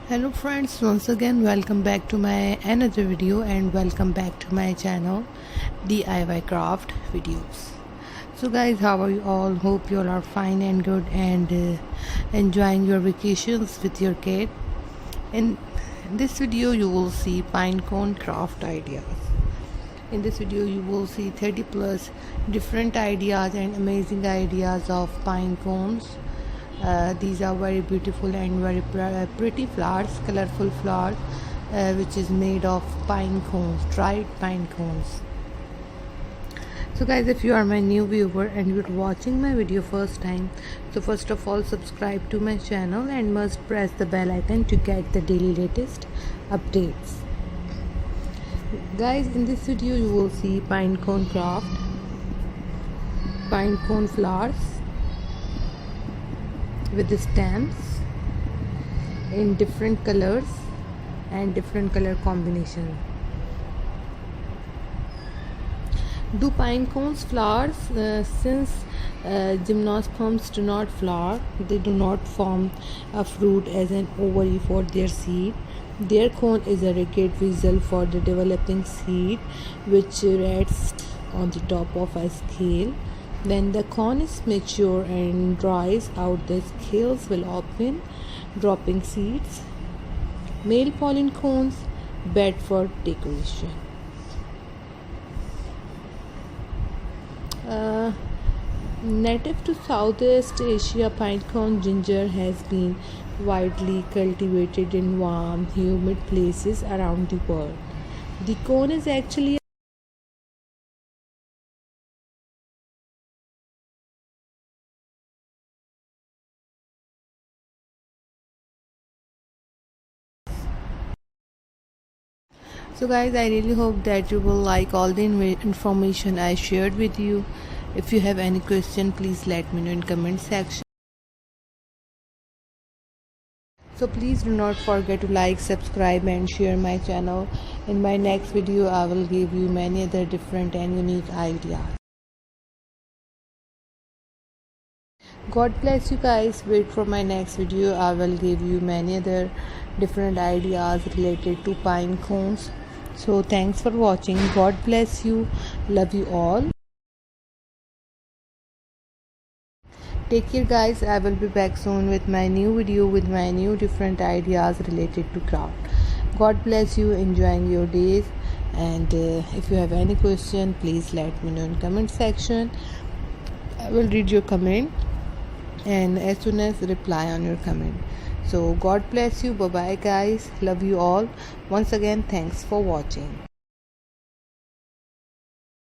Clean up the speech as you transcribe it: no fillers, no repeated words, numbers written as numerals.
Hello friends, once again welcome back to my another video and welcome back to my channel DIY craft videos. So guys, how are you all? Hope you all are fine and good and enjoying your vacations with your kid. In this video you will see pine cone craft ideas. In this video you will see 30 plus different ideas and amazing ideas of pine cones. These are very beautiful and very pretty flowers, colorful flowers, which is made of pine cones, dried pine cones. So guys, if you are my new viewer and you're watching my video first time, so first of all subscribe to my channel and must press the bell icon to get the daily latest updates. Guys, in this video you will see pine cone craft, pine cone flowers with the stamps in different colors and different color combination. Do pine cones flowers? Since gymnosperms do not flower, they do not form a fruit as an ovary for their seed. Their cone is a ragged vessel for the developing seed, which rests on the top of a scale. When the cone is mature and dries out, the scales will open, dropping seeds. Male pollen cones bed for decoration. Native to Southeast Asia, pinecone ginger has been widely cultivated in warm, humid places around the world. The cone is actually So guys, I really hope that you will like all the information I shared with you. If you have any question, please let me know in comment section. So please do not forget to like, subscribe and share my channel. In my next video I will give you many other different and unique ideas. God bless you guys. Wait for my next video. I will give you many other different ideas related to pine cones. So thanks for watching. God bless you. Love you all. Take care guys. I will be back soon with my new video with my new different ideas related to craft. God bless you. Enjoying your days. And if you have any question, please let me know in comment section. I will read your comment and as soon as reply on your comment. So God bless you. Bye bye guys. Love you all. Once again, thanks for watching.